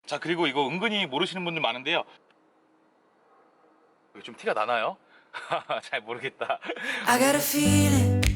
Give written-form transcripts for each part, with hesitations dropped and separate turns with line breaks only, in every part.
자, 그리고 이거 은근히 모르시는 분들 많은데요. 이거 좀 티가 나나요? 잘 모르겠다.
I got a feeling.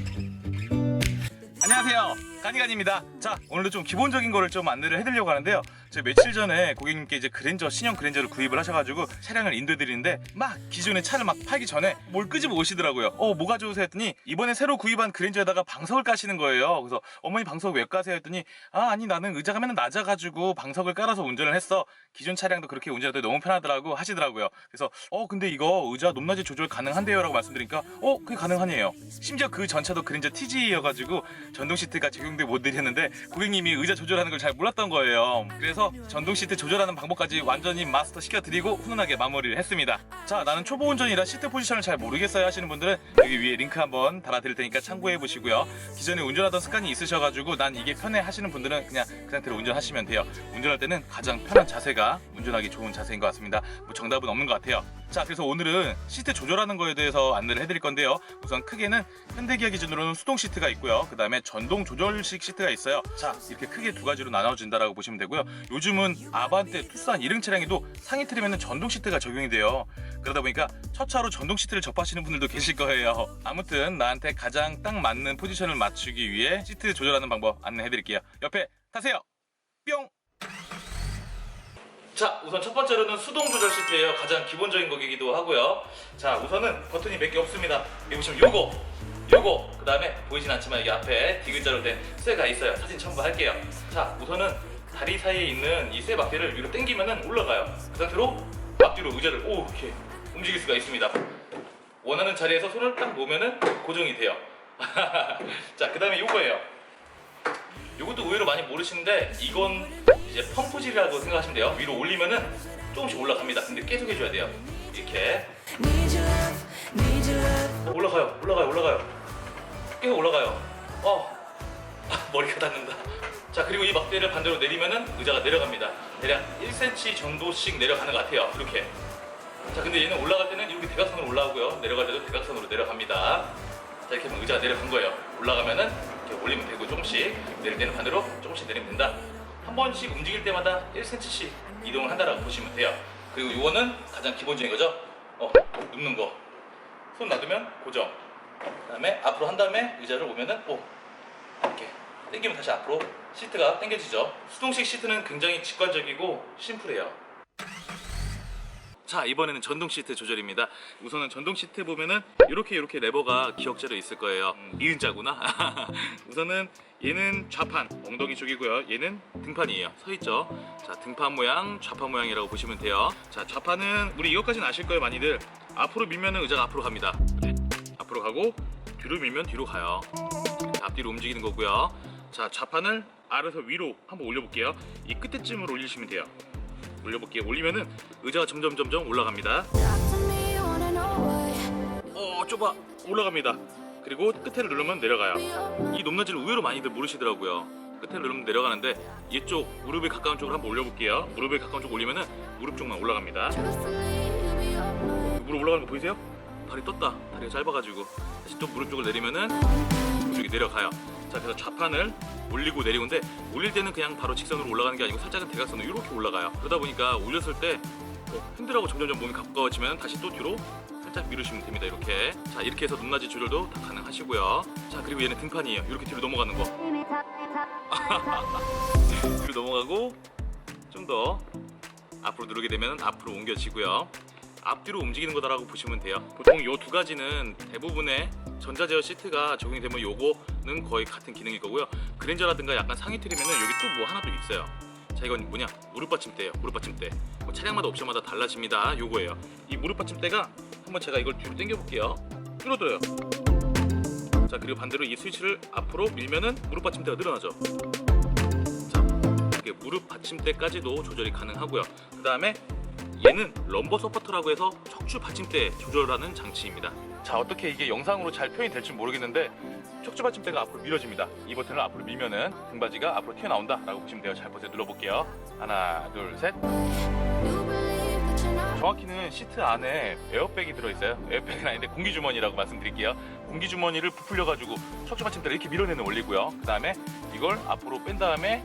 안녕하세요, 가니간입니다. 자, 오늘도 좀 기본적인 거를 좀 안내를 해드리려고 하는데요. 제가 며칠 전에 고객님께 이제 신형 그랜저를 구입을 하셔가지고 차량을 인도해드리는데 막 기존의 차를 막 팔기 전에 뭘 끄집어 오시더라고요. 뭐가 좋으세요 했더니 이번에 새로 구입한 그랜저에다가 방석을 까시는 거예요. 그래서 어머니 방석 왜 까세요 했더니 아니 나는 의자가 맨날 낮아가지고 방석을 깔아서 운전을 했어. 기존 차량도 그렇게 운전해도 너무 편하더라고 하시더라고요. 그래서 근데 이거 의자 높낮이 조절 가능한데요 라고 말씀드리니까 그게 가능하네요. 심지어 그 전차도 그랜저 TG여가지고 전동 시트가 적용돼 못 드렸는데 고객님이 의자 조절하는 걸 잘 몰랐던 거예요. 그래서 전동 시트 조절하는 방법까지 완전히 마스터 시켜드리고 훈훈하게 마무리를 했습니다. 자, 나는 초보 운전이라 시트 포지션을 잘 모르겠어요 하시는 분들은 여기 위에 링크 한번 달아드릴 테니까 참고해 보시고요. 기존에 운전하던 습관이 있으셔가지고 난 이게 편해 하시는 분들은 그냥 그 상태로 운전하시면 돼요. 운전할 때는 가장 편한 자세가 운전하기 좋은 자세인 것 같습니다. 뭐 정답은 없는 것 같아요. 자, 그래서 오늘은 시트 조절하는 거에 대해서 안내를 해드릴 건데요. 우선 크게는 현대기아 기준으로는 수동 시트가 있고요. 그 다음에 전동 조절식 시트가 있어요. 자, 이렇게 크게 두 가지로 나눠진다라고 보시면 되고요. 요즘은 아반떼, 투싼 이런 차량에도 상위 트림에는 전동 시트가 적용이 돼요. 그러다 보니까 첫 차로 전동 시트를 접하시는 분들도 계실 거예요. 아무튼 나한테 가장 딱 맞는 포지션을 맞추기 위해 시트 조절하는 방법 안내해드릴게요. 옆에 타세요. 뿅! 자, 우선 첫 번째로는 수동 조절 시트예요. 가장 기본적인 거기도 하고요. 자, 우선은 버튼이 몇 개 없습니다. 여기 보시면 요거 그 다음에 보이진 않지만 여기 앞에 D글자로 된 쇠가 있어요. 사진 첨부할게요. 자, 우선은 다리 사이에 있는 이 쇠 막대를 위로 당기면은 올라가요. 그 상태로 앞뒤로 의자를 이렇게 움직일 수가 있습니다. 원하는 자리에서 손을 딱 놓으면은 고정이 돼요. 자, 그 다음에 요거예요. 요것도 의외로 많이 모르시는데 이건 이제 펌프질이라고 생각하시면 돼요. 위로 올리면은 조금씩 올라갑니다. 근데 계속 해줘야 돼요. 이렇게
Need your love, need your love.
올라가요. 계속 올라가요. 머리가 닿는다. 자, 그리고 이 막대를 반대로 내리면은 의자가 내려갑니다. 대략 1cm 정도씩 내려가는 것 같아요. 이렇게. 자, 근데 얘는 올라갈 때는 이렇게 대각선으로 올라오고요. 내려갈 때도 대각선으로 내려갑니다. 자, 이렇게 하면 의자가 내려간 거예요. 올라가면은 이렇게 올리면 되고 조금씩, 내릴 때는 반대로 조금씩 내리면 된다. 한 번씩 움직일 때마다 1cm씩 이동을 한다라고 보시면 돼요. 그리고 이거는 가장 기본적인 거죠. 눕는 거. 손 놔두면 고정. 그 다음에 앞으로 한 다음에 의자를 오면은 이렇게 당기면 다시 앞으로 시트가 당겨지죠. 수동식 시트는 굉장히 직관적이고 심플해요. 자, 이번에는 전동 시트 조절입니다. 우선은 전동 시트 보면은 이렇게 레버가 기역자로 있을 거예요. 이은자구나. 우선은 얘는 좌판, 엉덩이 쪽이고요. 얘는 등판이에요. 서 있죠. 자, 등판 모양, 좌판 모양이라고 보시면 돼요. 자, 좌판은 우리 이것까지는 아실 거예요, 많이들. 앞으로 밀면은 의자가 앞으로 갑니다. 앞으로 가고 뒤로 밀면 뒤로 가요. 앞뒤로 움직이는 거고요. 자, 좌판을 아래에서 위로 한번 올려볼게요. 이 끝에쯤으로 올리시면 돼요. 올려볼게요. 올리면은 의자가 점점 올라갑니다. 좁아. 올라갑니다. 그리고 끝에를 누르면 내려가요. 이 높낮이를 의외로 많이들 모르시더라고요. 끝에를 누르면 내려가는데 이쪽 무릎에 가까운 쪽으로 한번 올려볼게요. 무릎에 가까운 쪽 올리면은 무릎 쪽만 올라갑니다. 무릎 올라가는 거 보이세요? 다리 떴다. 다리가 짧아가지고 다시 또 무릎 쪽을 내리면은 이쪽이 내려가요. 자, 그래서 좌판을 올리고 내리고인데 올릴 때는 그냥 바로 직선으로 올라가는 게 아니고 살짝은 대각선으로 이렇게 올라가요. 그러다 보니까 올렸을 때 핸들하고 점점 몸이 가까워지면 다시 또 뒤로 살짝 밀으시면 됩니다. 이렇게. 자, 이렇게 해서 높낮이 조절도 다 가능하시고요. 자, 그리고 얘는 등판이에요. 이렇게 뒤로 넘어가는 거. 뒤로 넘어가고 좀 더 앞으로 누르게 되면 앞으로 옮겨지고요. 앞뒤로 움직이는 거다라고 보시면 돼요. 보통 요 두 가지는 대부분의 전자제어 시트가 적용이 되면 요거는 거의 같은 기능일 거고요. 그랜저라든가 약간 상위 트림에는 여기 또 뭐 하나 더 있어요. 자, 이건 뭐냐? 무릎 받침대예요. 무릎 받침대. 차량마다 옵션마다 달라집니다. 요거예요. 이 무릎 받침대가 한번 제가 이걸 뒤로 당겨 볼게요. 줄어들어요. 자, 그리고 반대로 이 스위치를 앞으로 밀면은 무릎 받침대가 늘어나죠. 자, 이렇게 무릎 받침대까지도 조절이 가능하고요. 그 다음에 얘는 럼버 서포터라고 해서 척추 받침대 조절하는 장치입니다. 자, 어떻게 이게 영상으로 잘 표현이 될지 모르겠는데 척추 받침대가 앞으로 밀어집니다. 이 버튼을 앞으로 밀면은 등받이가 앞으로 튀어나온다 라고 보시면 돼요. 잘 보세요. 눌러볼게요. 하나, 둘, 셋. 정확히는 시트 안에 에어백이 들어있어요. 에어백은 아닌데 공기주머니라고 말씀드릴게요. 공기주머니를 부풀려가지고 척추 받침대를 이렇게 밀어내는 원리고요. 그 다음에 이걸 앞으로 뺀 다음에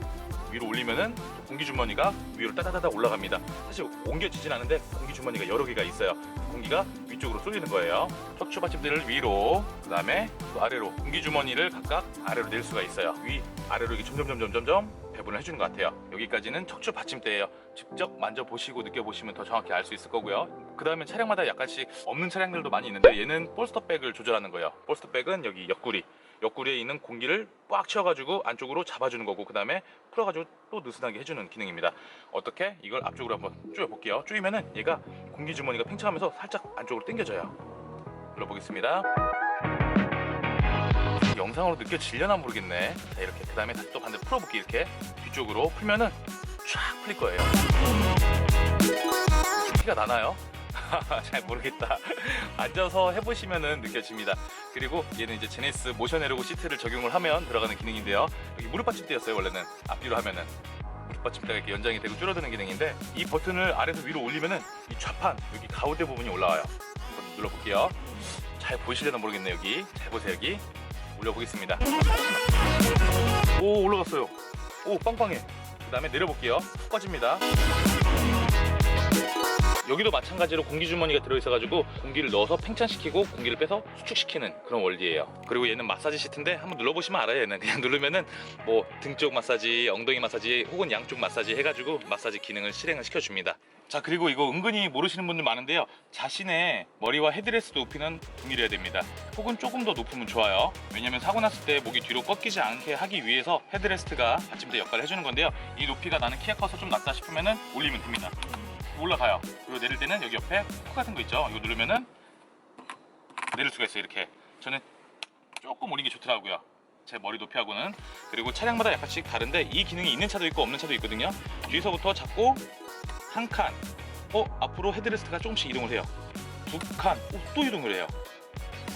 위로 올리면은 공기 주머니가 위로 따다다다 올라갑니다. 사실 옮겨지진 않은데 공기 주머니가 여러 개가 있어요. 공기가 위쪽으로 쏠리는 거예요. 척추 받침대를 위로, 그 다음에 또 아래로 공기 주머니를 각각 아래로 낼 수가 있어요. 위 아래로 이렇게 점점 배분을 해주는 것 같아요. 여기까지는 척추 받침대예요. 직접 만져보시고 느껴보시면 더 정확히 알 수 있을 거고요. 그 다음에 차량마다 약간씩 없는 차량들도 많이 있는데 얘는 볼스터백을 조절하는 거예요. 볼스터백은 여기 옆구리에 있는 공기를 꽉 채워가지고 안쪽으로 잡아주는 거고, 그 다음에 풀어가지고 또 느슨하게 해주는 기능입니다. 어떻게? 이걸 앞쪽으로 한번 조여볼게요. 조이면은 얘가 공기 주머니가 팽창하면서 살짝 안쪽으로 당겨져요. 눌러보겠습니다. 영상으로 느껴지려나 모르겠네. 자, 이렇게. 그 다음에 다시 또 반대로 풀어볼게요. 이렇게 뒤쪽으로 풀면은 쫙 풀릴 거예요. 티가 나나요? 잘 모르겠다. 앉아서 해보시면은 느껴집니다. 그리고 얘는 이제 제네시스 모션 에르고 시트를 적용을 하면 들어가는 기능인데요. 여기 무릎 받침대였어요. 원래는 앞뒤로 하면은 무릎 받침대가 이렇게 연장이 되고 줄어드는 기능인데, 이 버튼을 아래에서 위로 올리면은 이 좌판 여기 가운데 부분이 올라와요. 한번 눌러볼게요. 잘 보이시려나 모르겠네요. 여기 잘 보세요. 여기 올려보겠습니다. 오, 올라갔어요. 오, 빵빵해. 그 다음에 내려볼게요. 푹 꺼집니다. 여기도 마찬가지로 공기 주머니가 들어있어가지고 공기를 넣어서 팽창시키고 공기를 빼서 수축시키는 그런 원리예요. 그리고 얘는 마사지 시트인데 한번 눌러보시면 알아요. 얘는 그냥 누르면은 뭐 등 쪽 마사지, 엉덩이 마사지 혹은 양쪽 마사지 해가지고 마사지 기능을 실행을 시켜줍니다. 자, 그리고 이거 은근히 모르시는 분들 많은데요. 자신의 머리와 헤드레스트 높이는 동일해야 됩니다. 혹은 조금 더 높으면 좋아요. 왜냐면 사고 났을 때 목이 뒤로 꺾이지 않게 하기 위해서 헤드레스트가 받침대 역할을 해주는 건데요. 이 높이가 나는 키가 커서 좀 낮다 싶으면은 올리면 됩니다. 올라가요. 그리고 내릴 때는 여기 옆에 코 같은 거 있죠. 이거 누르면은 내릴 수가 있어요. 이렇게. 저는 조금 올린 게 좋더라고요. 제 머리 높이하고는. 그리고 차량마다 약간씩 다른데 이 기능이 있는 차도 있고 없는 차도 있거든요. 뒤에서부터 잡고 한 칸, 앞으로 헤드레스트가 조금씩 이동을 해요. 두 칸, 또 이동을 해요.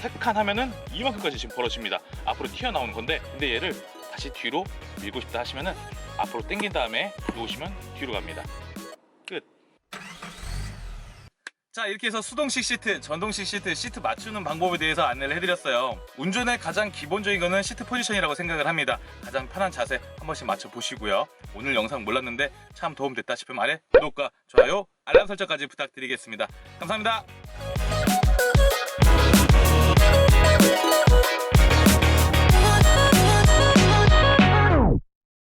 세 칸 하면은 이만큼까지 지금 벌어집니다. 앞으로 튀어나오는 건데, 근데 얘를 다시 뒤로 밀고 싶다 하시면은 앞으로 당긴 다음에 놓으시면 뒤로 갑니다. 끝. 자, 이렇게 해서 수동식 시트, 전동식 시트 맞추는 방법에 대해서 안내를 해드렸어요. 운전의 가장 기본적인 거는 시트 포지션이라고 생각을 합니다. 가장 편한 자세 한 번씩 맞춰보시고요. 오늘 영상 몰랐는데 참 도움됐다 싶으면 아래 구독과 좋아요, 알람 설정까지 부탁드리겠습니다. 감사합니다.